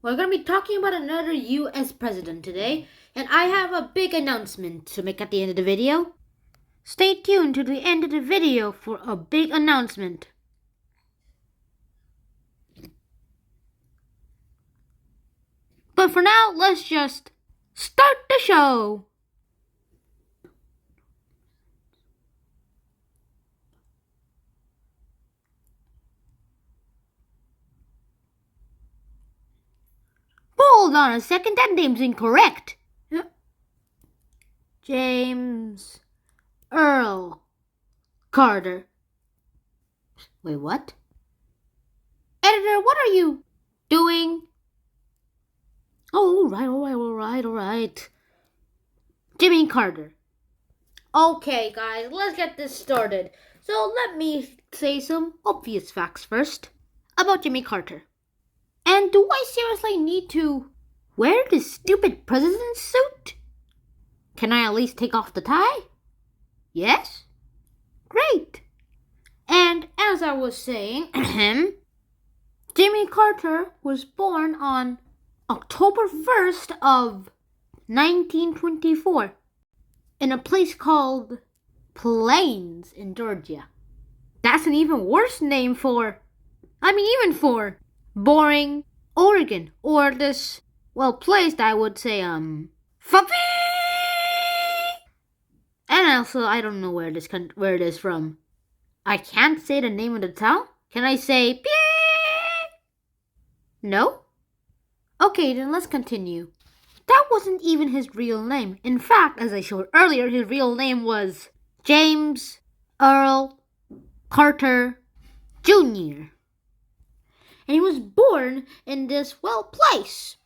We're going to be talking about another US president today, and I have a big announcement to make at the end of the video. Stay tuned to the end of the video for a big announcement. But for now, let's just start the show. Hold on a second, that name's incorrect. James Earl Carter. Wait, what? Editor, what are you doing? Oh, all right. Jimmy Carter. Okay, guys, let's get this started. So let me say some obvious facts first about Jimmy Carter. And do I seriously need to wear this stupid president's suit? Can I at least take off the tie? Yes? Great. And as I was saying, Jimmy Carter was born on October 1st of 1924 in a place called Plains in Georgia. That's an even worse name for boring Oregon, or this, place that I would say, Fuffy! And also, I don't know where it is from. I can't say the name of the town. Can I say, Pee? No? Okay, then let's continue. That wasn't even his real name. In fact, as I showed earlier, his real name was James Earl Carter Jr. And he was born in this, place.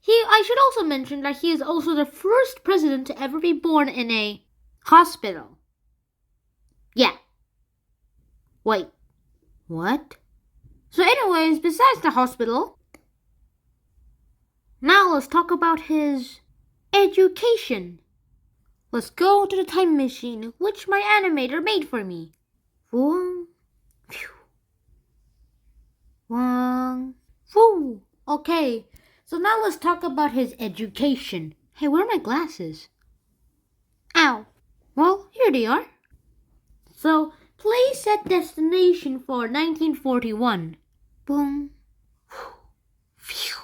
I should also mention that he is also the first president to ever be born in a hospital. Yeah. Wait. What? So anyways, besides the hospital, now let's talk about his education. Let's go to the time machine, which my animator made for me. Okay, so now let's talk about his education. Hey, where are my glasses? Ow. Well, here they are. So, please set destination for 1941. Boom. Phew.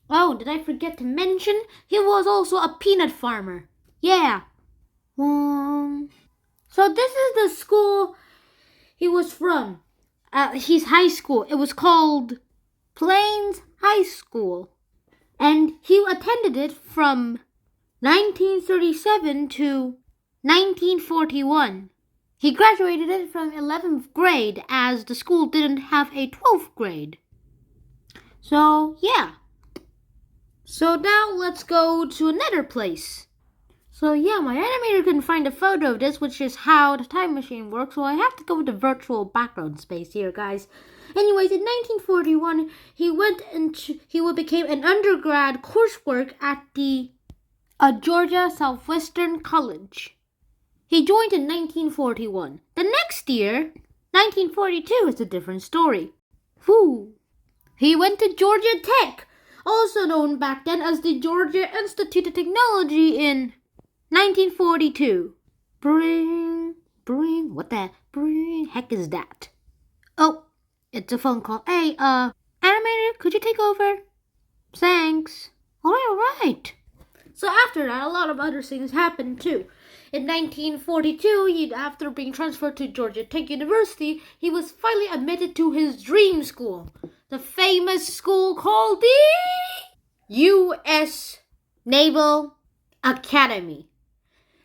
Oh, did I forget to mention? He was also a peanut farmer. Yeah. So this is the school he was from. His high school. It was called Plains High School. And he attended it from 1937 to 1941. He graduated it from 11th grade as the school didn't have a 12th grade. So, yeah. So now let's go to another place. So yeah, my animator couldn't find a photo of this, which is how the time machine works, so I have to go with the virtual background space here, guys. Anyways, in 1941, he became an undergrad coursework at the Georgia Southwestern College. He joined in 1941. The next year, 1942, is a different story. He went to Georgia Tech, also known back then as the Georgia Institute of Technology, in 1942. What the heck is that? Oh, it's a phone call. Hey, animator, could you take over? Thanks. Alright. So after that, a lot of other things happened too. In 1942, after being transferred to Georgia Tech University, he was finally admitted to his dream school. The famous school called the U.S. Naval Academy.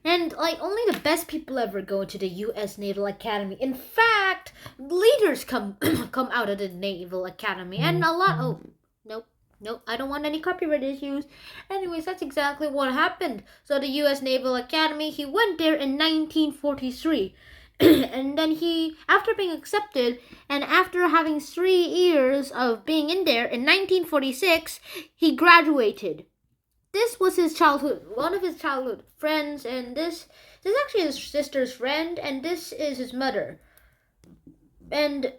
And, only the best people ever go to the U.S. Naval Academy. In fact, leaders come out of the Naval Academy. And a lot... Nope, I don't want any copyright issues. Anyways, that's exactly what happened. So the U.S. Naval Academy, he went there in 1943. And then after being accepted, and after having 3 years of being in there, in 1946, he graduated. This was his childhood, one of his childhood friends, and this is actually his sister's friend, and this is his mother. And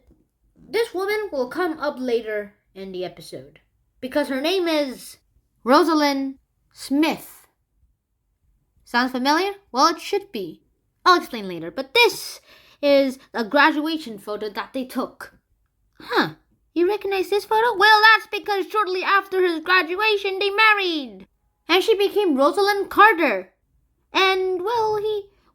this woman will come up later in the episode. because her name is Rosalind Smith. Sounds familiar? Well, it should be. I'll explain later, but this is a graduation photo that they took. Huh, you recognize this photo? Well, that's because shortly after his graduation, they married. And she became Rosalind Carter. And,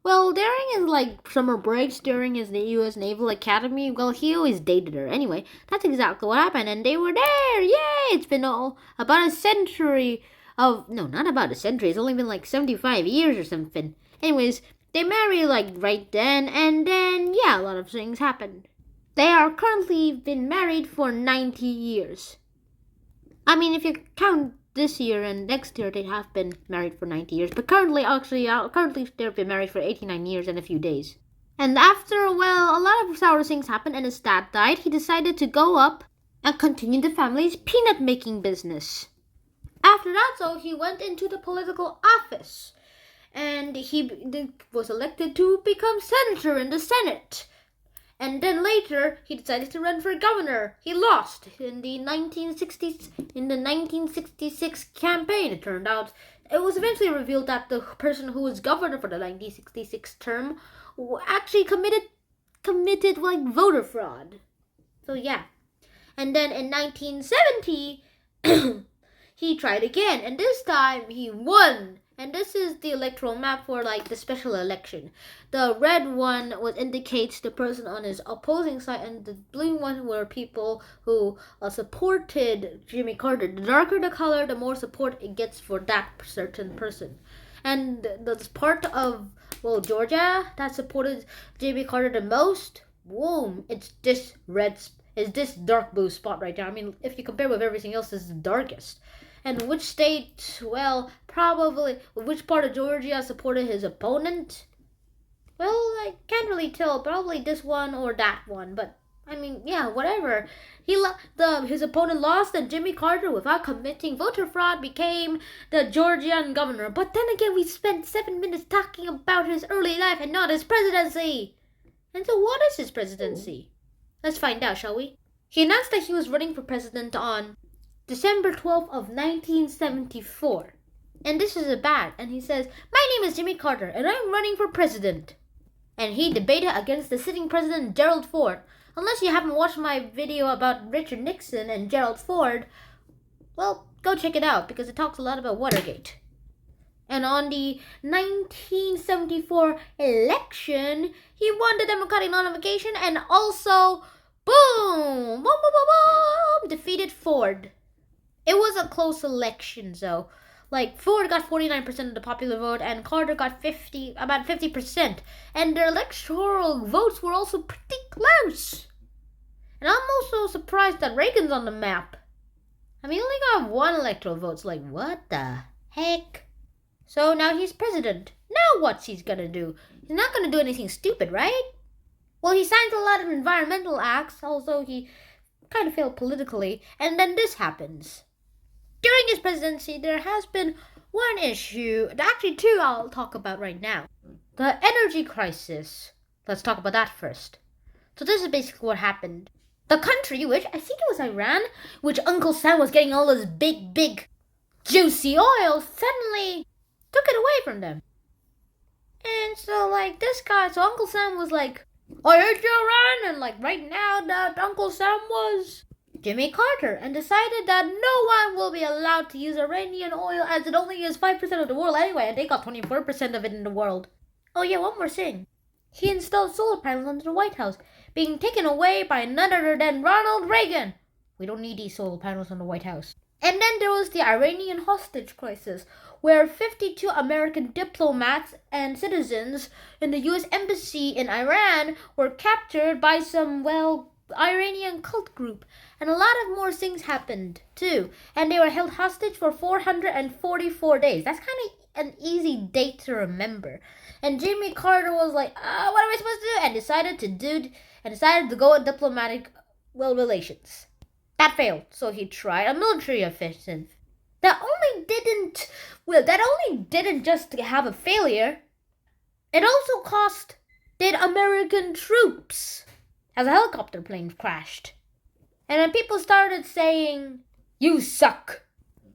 during his, summer breaks during his U.S. Naval Academy, he always dated her. Anyway, that's exactly what happened, and they were there. Yay! It's been about a century no, not about a century. It's only been 75 years or something. Anyways, they married right then, and then, a lot of things happened. They are currently been married for 90 years. I mean, if you count this year and next year, they have been married for 90 years. But currently they've been married for 89 years and a few days. And after a lot of sour things happened and his dad died, he decided to go up and continue the family's peanut making business. After that, so he went into the political office. And he was elected to become senator in the Senate. And then later, he decided to run for governor. He lost in the 1966 campaign. It turned out, it was eventually revealed that the person who was governor for the 1966 term actually committed voter fraud. So yeah. And then in 1970, he tried again, and this time he won. And this is the electoral map for the special election. The red one indicates the person on his opposing side, and the blue one were people who supported Jimmy Carter. The darker the color, the more support it gets for that certain person. And the part of Georgia that supported Jimmy Carter the most, boom, it's this dark blue spot right there. I mean, if you compare with everything else, it's the darkest. And which state, probably, which part of Georgia supported his opponent? Well, I can't really tell. Probably this one or that one. But, I mean, whatever. His opponent lost, and Jimmy Carter, without committing voter fraud, became the Georgian governor. But then again, we spent 7 minutes talking about his early life and not his presidency. And so what is his presidency? Let's find out, shall we? He announced that he was running for president on December 12th of 1974. And this is a bat. And he says, "My name is Jimmy Carter, and I'm running for president." And he debated against the sitting president, Gerald Ford. Unless you haven't watched my video about Richard Nixon and Gerald Ford, well, go check it out, because it talks a lot about Watergate. And on the 1974 election, he won the Democratic nomination and also, boom, defeated Ford. It was a close election, though. Ford got 49% of the popular vote, and Carter got about 50%. And their electoral votes were also pretty close. And I'm also surprised that Reagan's on the map. I mean, he only got one electoral vote. So, what the heck? So now he's president. Now what's he gonna do? He's not gonna do anything stupid, right? Well, he signed a lot of environmental acts, although he kind of failed politically. And then this happens. During his presidency, there has been one issue, actually two I'll talk about right now. The energy crisis. Let's talk about that first. So this is basically what happened. The country, which I think it was Iran, which Uncle Sam was getting all this big, juicy oil, suddenly took it away from them. And so, so Uncle Sam was like, "I heard you, Iran," and right now that Uncle Sam was Jimmy Carter, and decided that no one will be allowed to use Iranian oil, as it only is 5% of the world anyway, and they got 24% of it in the world. Oh yeah, one more thing. He installed solar panels under the White House, being taken away by none other than Ronald Reagan. We don't need these solar panels on the White House. And then there was the Iranian hostage crisis, where 52 American diplomats and citizens in the U.S. Embassy in Iran were captured by some, Iranian cult group. And a lot of more things happened, too. And they were held hostage for 444 days. That's kind of an easy date to remember. And Jimmy Carter was like, what am I supposed to do? And decided to go with diplomatic, relations. That failed, so he tried a military offensive. That only didn't just have a failure. It also cost American troops as a helicopter plane crashed. And then people started saying, You suck.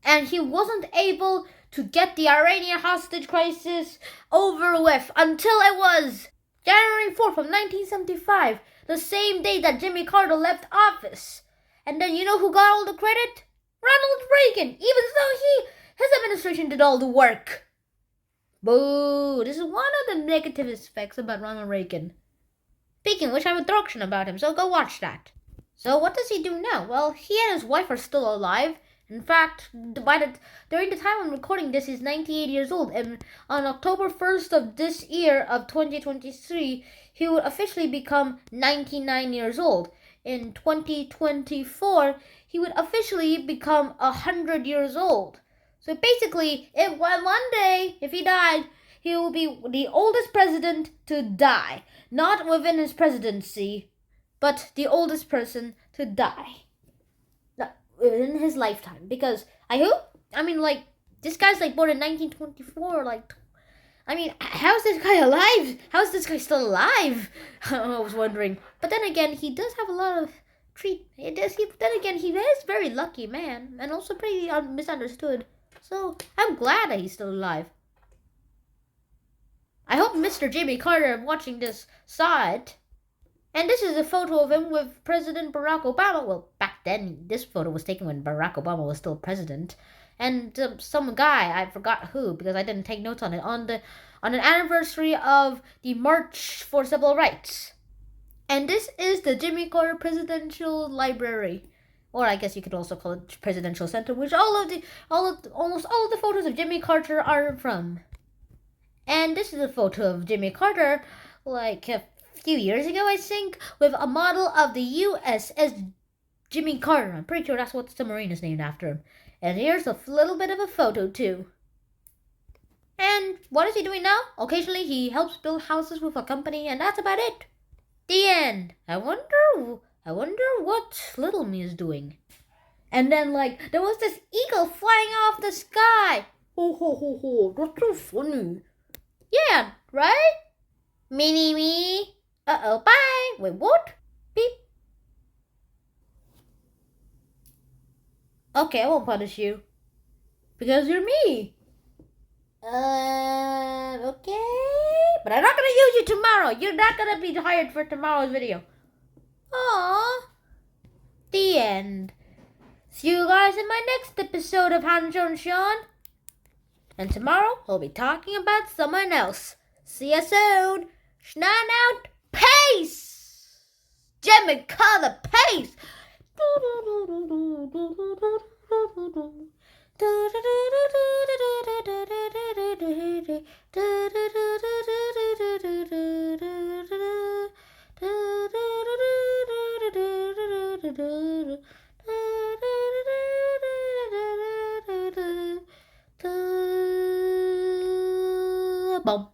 And he wasn't able to get the Iranian hostage crisis over with until it was January 4th of 1975, the same day that Jimmy Carter left office. And then you know who got all the credit? Ronald Reagan, even though his administration did all the work. Boo, this is one of the negative aspects about Ronald Reagan. Speaking of which, I have a direction about him, so go watch that. So what does he do now? Well, he and his wife are still alive. In fact, during the time I'm recording this, he's 98 years old, and on October 1st of this year of 2023, he would officially become 99 years old. In 2024, he would officially become 100 years old. So basically, one day, if he died, he will be the oldest president to die. Not within his presidency, but the oldest person to die. In his lifetime. Because, this guy's born in 1924, how's this guy alive? How's this guy still alive? I was wondering. But then again, he does have a lot of then again, he is a very lucky man, and also pretty misunderstood. So, I'm glad that he's still alive. I hope Mr. Jimmy Carter watching this saw it. And this is a photo of him with President Barack Obama. Well, back then, this photo was taken when Barack Obama was still president. And some guy, I forgot who, because I didn't take notes on it, on an anniversary of the March for Civil Rights. And this is the Jimmy Carter Presidential Library. Or I guess you could also call it Presidential Center, which almost all of the photos of Jimmy Carter are from. And this is a photo of Jimmy Carter, a few years ago, I think, with a model of the USS Jimmy Carter. I'm pretty sure that's what the submarine is named after him. And here's a little bit of a photo, too. And what is he doing now? Occasionally, he helps build houses with a company, and that's about it. The end. I wonder what little me is doing. And then, there was this eagle flying off the sky. Ho, ho, ho, ho. That's so funny. Yeah, right? Me. Uh-oh, bye. Wait, what? Beep. Okay, I won't punish you. Because you're me. Okay. But I'm not gonna use you tomorrow. You're not gonna be hired for tomorrow's video. Aww. The end. See you guys in my next episode of Hanjo and Sean. And tomorrow, we'll be talking about someone else. See you soon. Schnan out. Pace! Jimmy Carter, pace! Boom.